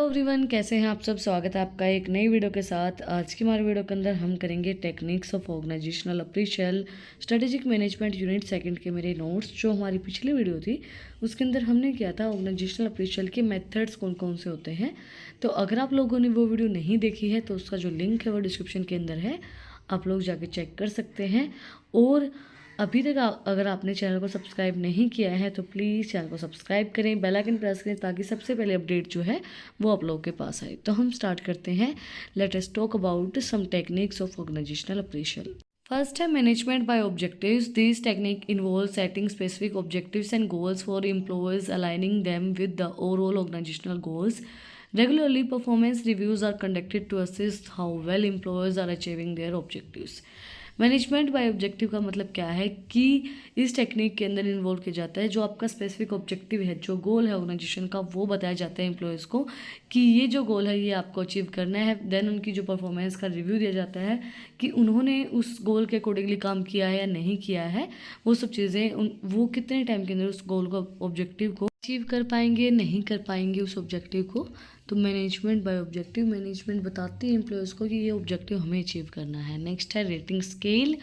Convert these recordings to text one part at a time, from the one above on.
Everyone, कैसे हैं आप सब। स्वागत है आपका एक नई वीडियो के साथ। आज की हमारी वीडियो के अंदर हम करेंगे techniques of organisational appraisal strategic management unit second के मेरे नोट्स। जो हमारी पिछली वीडियो थी उसके अंदर हमने किया था ऑर्गेनाइजेशनल अप्रीशियल के मेथड्स कौन कौन से होते हैं। तो अगर आप लोगों ने वो वीडियो नहीं देखी है तो उसका जो लिंक है वो डिस्क्रिप्शन के अंदर है, आप लोग जाके चेक कर सकते हैं। और अभी तक अगर आपने चैनल को सब्सक्राइब नहीं किया है तो प्लीज़ चैनल को सब्सक्राइब करें, बेल आइकन प्रेस करें ताकि सबसे पहले अपडेट जो है वो आप लोगों के पास आए। तो हम स्टार्ट करते हैं। Let us talk about some techniques of organisational appraisal. First है management by objectives. This technique involve setting specific objectives and goals for employees, aligning them with the overall organisational goals. Regularly, performance reviews are conducted to assess how well employees are achieving their objectives. Management by objective का मतलब क्या है कि इस technique के अंदर involve किया जाता है जो आपका स्पेसिफिक ऑब्जेक्टिव है, जो गोल है ऑर्गेनाइजेशन का, वो बताया जाता है एम्प्लॉयज़ को कि ये जो गोल है ये आपको अचीव करना है। देन उनकी जो परफॉर्मेंस का रिव्यू दिया जाता है कि उन्होंने उस गोल के अकॉर्डिंगली काम किया है या नहीं किया है। वो सब चीज़ें वो कितने टाइम के अंदर उस गोल को, ऑब्जेक्टिव को अचीव कर पाएंगे, नहीं कर पाएंगे उस ऑब्जेक्टिव को। तो मैनेजमेंट बाय ऑब्जेक्टिव, मैनेजमेंट बताती है एम्प्लॉयज़ को कि ये ऑब्जेक्टिव हमें अचीव करना है। नेक्स्ट है rating scale.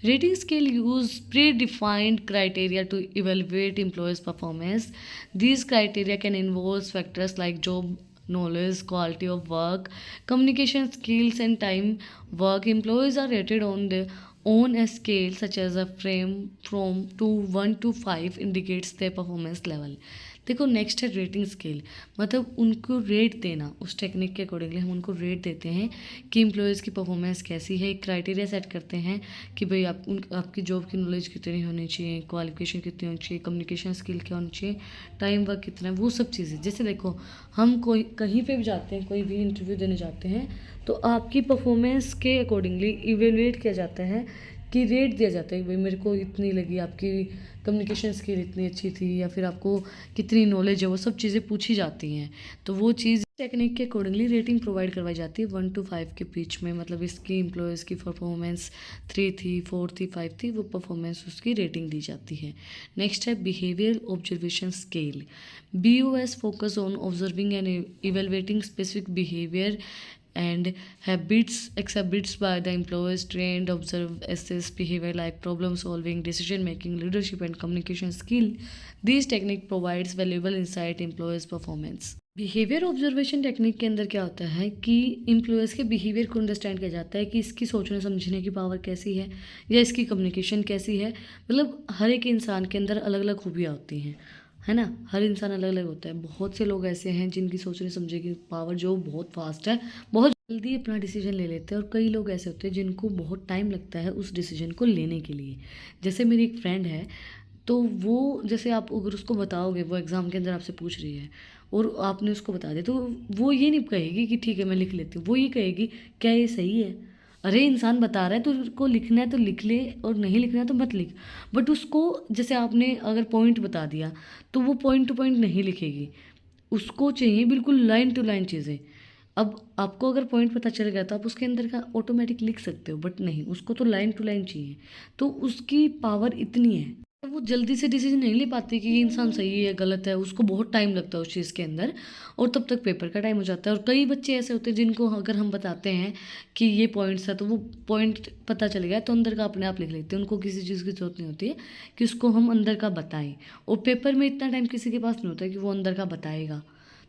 Rating scale use predefined criteria to evaluate employees performance. These criteria can involve factors like job knowledge, quality of work, communication skills and time work. Employees are rated on a scale such as a frame from to 1 to 5 indicates their performance level. देखो next है rating scale, मतलब उनको rate देना। उस technique के accordingly हम उनको rate देते हैं कि एम्प्लॉयज़ की परफॉर्मेंस कैसी है। एक क्राइटेरिया सेट करते हैं कि भाई आपकी जॉब की नॉलेज कितनी होनी चाहिए, क्वालिफिकेशन कितनी होनी चाहिए, कम्युनिकेशन स्किल क्या होनी चाहिए, टाइम वर्क कितना है, वो सब चीज़ें। जैसे देखो हम कोई कहीं पे भी जाते हैं, कोई भी इंटरव्यू देने जाते हैं तो आपकी परफॉर्मेंस के अकॉर्डिंगली इवेलुएट किया जाता है कि रेट दिया जाता है कि भाई मेरे को इतनी लगी, आपकी कम्युनिकेशन स्किल इतनी अच्छी थी, या फिर आपको कितनी नॉलेज है, वो सब चीज़ें पूछी जाती हैं। तो वो चीज़ टेक्निक के अकॉर्डिंगली रेटिंग प्रोवाइड करवाई जाती है 1 to 5 के बीच में। मतलब इसकी एम्प्लॉयज़ की परफॉर्मेंस 3 थी, 4 थी, 5 थी, वो परफॉर्मेंस उसकी रेटिंग दी जाती है। नेक्स्ट है behaviour observation scale. BOS focus on observing and evaluating specific behaviour and exhibits by the employees trained observe assess behavior like problem solving, decision making, leadership and communication skill. This technique provides valuable insight employees performance. Behaviour observation technique के अंदर क्या होता है कि employees के behaviour को understand किया जाता है कि इसकी सोचने समझने की पावर कैसी है या इसकी कम्युनिकेशन कैसी है। मतलब हर एक इंसान के अंदर अलग अलग खूबियाँ होती हैं, है ना। हर इंसान अलग अलग होता है। बहुत से लोग ऐसे हैं जिनकी सोचने समझने की पावर जो बहुत फास्ट है, बहुत जल्दी अपना डिसीजन ले लेते हैं, और कई लोग ऐसे होते हैं जिनको बहुत टाइम लगता है उस डिसीजन को लेने के लिए। जैसे मेरी एक फ्रेंड है, तो वो जैसे आप अगर उसको बताओगे, वो एग्ज़ाम के अंदर आपसे पूछ रही है और आपने उसको बता दिया, तो वो ये नहीं कहेगी कि ठीक है मैं लिख लेती हूँ। वो ये कहेगी क्या ये सही है। अरे इंसान बता रहा है तो उसको लिखना है तो लिख ले, और नहीं लिखना है तो मत लिख। बट उसको जैसे आपने अगर पॉइंट बता दिया तो वो पॉइंट टू पॉइंट नहीं लिखेगी, उसको चाहिए बिल्कुल लाइन टू लाइन चीज़ें। अब आपको अगर पॉइंट पता चल गया तो आप उसके अंदर का ऑटोमेटिक लिख सकते हो, बट नहीं, उसको तो लाइन टू लाइन चाहिए। तो उसकी पावर इतनी है, तो वो जल्दी से डिसीजन नहीं ले पाती कि ये इंसान सही है गलत है। उसको बहुत टाइम लगता है उस चीज़ के अंदर, और तब तक पेपर का टाइम हो जाता है। और कई बच्चे ऐसे होते हैं जिनको अगर हम बताते हैं कि ये पॉइंट्स है तो वो पॉइंट पता चल गया तो अंदर का अपने आप लिख लेते हैं। उनको किसी चीज़ की जरूरत नहीं होती है कि उसको हम अंदर का बताएं, और पेपर में इतना टाइम किसी के पास नहीं होता कि वो अंदर का बताएगा।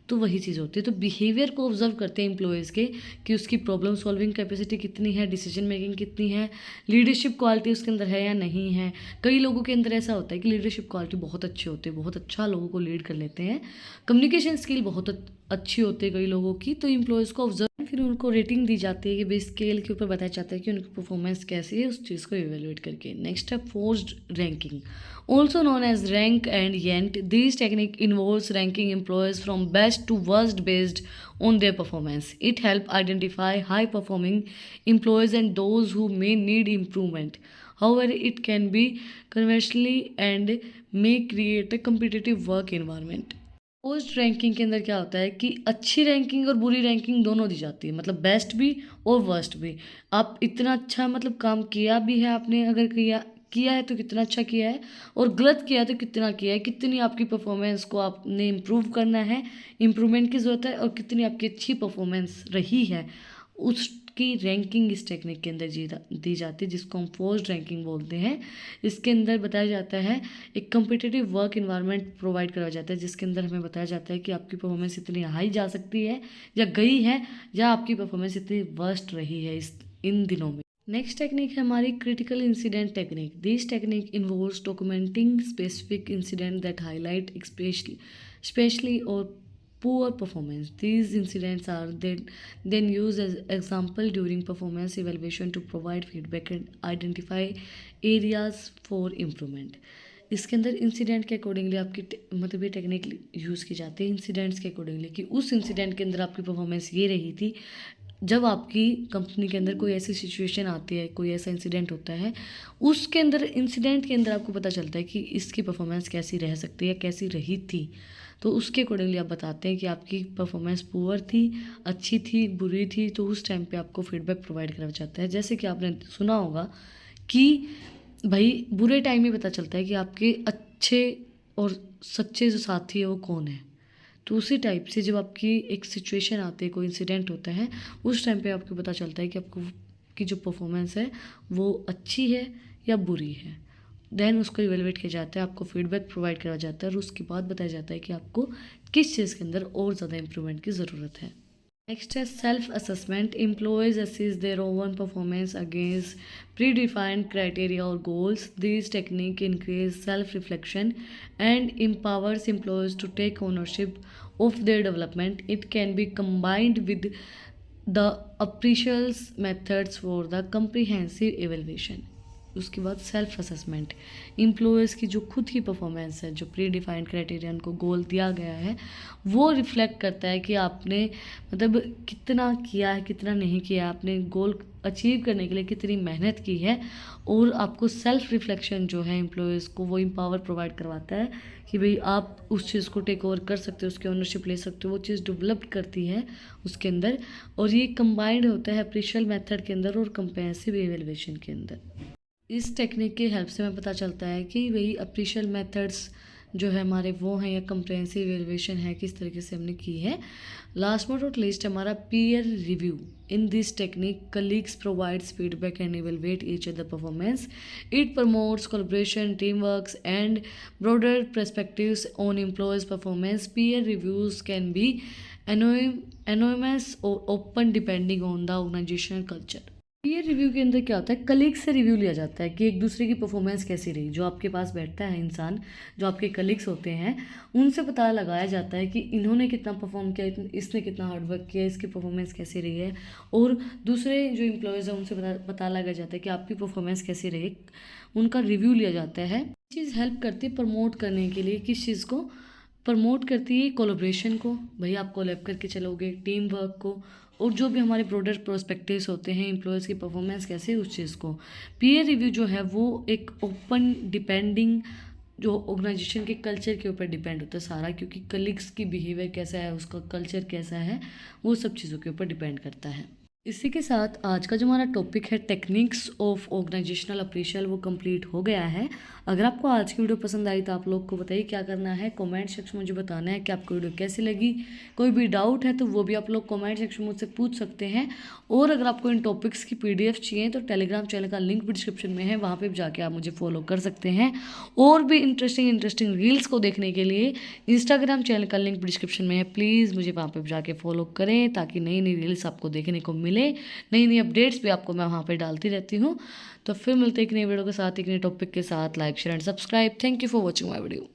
तो वही चीज़ होती है। तो बिहेवियर को ऑब्जर्व करते हैं एम्प्लॉयज़ के कि उसकी प्रॉब्लम सॉल्विंग कैपेसिटी कितनी है, डिसीजन मेकिंग कितनी है, लीडरशिप क्वालिटी उसके अंदर है या नहीं है। कई लोगों के अंदर ऐसा होता है कि लीडरशिप क्वालिटी बहुत अच्छी होती है, बहुत अच्छा लोगों को लीड कर लेते हैं। कम्युनिकेशन स्किल बहुत अच्छी होती है कई लोगों की। तो एम्प्लॉयज़ को ऑब्जर्व, फिर उनको रेटिंग दी जाती है कि भाई स्केल के ऊपर बताया जाता है कि उनकी परफॉर्मेंस कैसी है, उस चीज़ को इवेलुएट करके। नेक्स्ट है forced ranking, also known as rank and yent. This technique involves ranking employees from best to worst based on their performance. It helps identify high performing employees and those who may need improvement. However, it can be conventionally and may create a competitive work environment. Post ranking के अंदर क्या होता है कि अच्छी ranking और बुरी ranking दोनों दी जाती है, मतलब बेस्ट भी और वर्स्ट भी। आप इतना अच्छा मतलब काम किया भी है आपने अगर किया किया है तो कितना अच्छा किया है, और गलत किया है तो कितना किया है, कितनी आपकी परफॉर्मेंस को आपने इम्प्रूव करना है, इम्प्रूवमेंट की ज़रूरत है, और कितनी आपकी अच्छी परफॉर्मेंस रही है, उसकी रैंकिंग इस टेक्निक के अंदर दी जाती है, जिसको हम फोर्स्ड रैंकिंग बोलते हैं। इसके अंदर बताया जाता है, एक कम्पिटिटिव वर्क इन्वायरमेंट प्रोवाइड कराया जाता है, जिसके अंदर हमें बताया जाता है कि आपकी परफॉर्मेंस इतनी हाई जा सकती है या गई है, या आपकी परफॉर्मेंस इतनी वर्स्ट रही है इन दिनों में। नेक्स्ट टेक्निक है हमारी critical incident technique. This technique involves documenting specific incident that highlight specially और poor performance. These incidents are then used as example during performance evaluation to provide feedback and identify areas for improvement. इसके अंदर incident के accordingly आपकी मतलब ये technique use की जाती है इंसिडेंट्स के अकॉर्डिंगली, कि उस इंसिडेंट के अंदर आपकी परफॉर्मेंस ये रही थी। जब आपकी कंपनी के अंदर कोई ऐसी सिचुएशन आती है, कोई ऐसा इंसिडेंट होता है, उसके अंदर इंसिडेंट के अंदर आपको पता चलता है कि इसकी परफॉर्मेंस कैसी रह सकती है, कैसी रही थी, तो उसके अकॉर्डिंगली आप बताते हैं कि आपकी परफॉर्मेंस पुअर थी, अच्छी थी, बुरी थी, तो उस टाइम पे आपको फीडबैक प्रोवाइड करा जाता है। जैसे कि आपने सुना होगा कि भाई बुरे टाइम में पता चलता है कि आपके अच्छे और सच्चे जो साथी है वो कौन है। तो उसी टाइप से जब आपकी एक सिचुएशन आती है, कोई इंसिडेंट होता है, उस टाइम पे आपको पता चलता है कि आपको की जो परफॉर्मेंस है वो अच्छी है या बुरी है। देन उसको इवेलुएट किया जाता है, आपको फीडबैक प्रोवाइड करा जाता है, और उसके बाद बताया जाता है कि आपको किस चीज़ के अंदर और ज़्यादा इंप्रूवमेंट की ज़रूरत है। नेक्स्ट है self assessment. Employees assess their own performance against predefined criteria और goals. This technique increase self reflection and empowers employees to take ownership of their development. It can be combined with the appraisals methods for the comprehensive evaluation. उसके बाद self assessment, employees की जो खुद की performance है, जो pre defined criteria उनको गोल दिया गया है, वो रिफ्लेक्ट करता है कि आपने मतलब कितना किया है, कितना नहीं किया, आपने गोल अचीव करने के लिए कितनी मेहनत की है। और आपको सेल्फ रिफ्लेक्शन जो है एम्प्लॉयज़ को वो एम्पावर प्रोवाइड करवाता है कि भाई आप उस चीज़ को टेक ओवर कर सकते हो, उसकी ओनरशिप ले सकते हो, वो चीज़ डेवलप करती है उसके अंदर। और ये कंबाइंड होता है अप्रिशियल मेथड के अंदर और कंप्रेहेंसिव एवेल्यूएशन के अंदर। इस टेक्निक की हेल्प से हमें पता चलता है कि वही अप्रिशियल मेथड्स जो है हमारे वो हैं, या कंप्रेहेंसिव एवेल्यूएशन है, किस तरीके से हमने की है। लास्ट बट नॉट लीस्ट हमारा peer review. In this technique colleagues provides feedback and evaluate each other performance. It promotes collaboration, team works and broader perspectives on employees performance. Peer reviews can be anonymous और open depending on the organisational culture. Peer review के अंदर क्या होता है, colleague से review लिया जाता है कि एक दूसरे की परफॉर्मेंस कैसी रही। जो आपके पास बैठता है इंसान, जो आपके कलीग्स होते हैं, उनसे पता लगाया जाता है कि इन्होंने कितना परफॉर्म किया, इसने कितना हार्डवर्क किया, इसकी परफॉर्मेंस कैसी रही है। और दूसरे जो एम्प्लॉयज़ हैं उनसे पता लगाया जाता है कि आपकी परफॉर्मेंस कैसी रही, उनका रिव्यू लिया जाता है। चीज़ हेल्प करती है प्रमोट करने के लिए, किस चीज़ को प्रमोट करती है, कोलैबोरेशन को, भाई आप कोलैब करके चलोगे, टीम वर्क को, और जो भी हमारे ब्रॉडर प्रोस्पेक्टिव्स होते हैं, एम्प्लॉयज़ की परफॉर्मेंस कैसे उस चीज़ को। पीयर रिव्यू जो है वो एक ओपन डिपेंडिंग जो ऑर्गेनाइजेशन के कल्चर के ऊपर डिपेंड होता है सारा, क्योंकि कलीग्स की बिहेवियर कैसा है, उसका कल्चर कैसा है, वो सब चीज़ों के ऊपर डिपेंड करता है। इसी के साथ आज का जो हमारा टॉपिक है टेक्निक्स ऑफ ऑर्गेनाइजेशनल अप्रेशल, वो कंप्लीट हो गया है। अगर आपको आज की वीडियो पसंद आई तो आप लोग को बताइए क्या करना है, कमेंट सेक्शन में मुझे बताना है कि आपको वीडियो कैसी लगी। कोई भी डाउट है तो वो भी आप लोग कमेंट सेक्शन में मुझसे पूछ सकते हैं। और अगर आपको इन टॉपिक्स की PDF चाहिए तो टेलीग्राम चैनल का लिंक भी डिस्क्रिप्शन में है, वहाँ पर जाके आप मुझे फॉलो कर सकते हैं। और भी इंटरेस्टिंग रील्स को देखने के लिए इंस्टाग्राम चैनल का लिंक डिस्क्रिप्शन में है, प्लीज़ मुझे वहाँ पर जाके फॉलो करें ताकि नई नई रील्स आपको देखने को मिले, नई नई अपडेट्स भी आपको मैं वहाँ पे डालती रहती हूँ। तो फिर मिलते हैं एक नई वीडियो के साथ, एक नए टॉपिक के साथ। Like share and subscribe. Thank you for watching my video.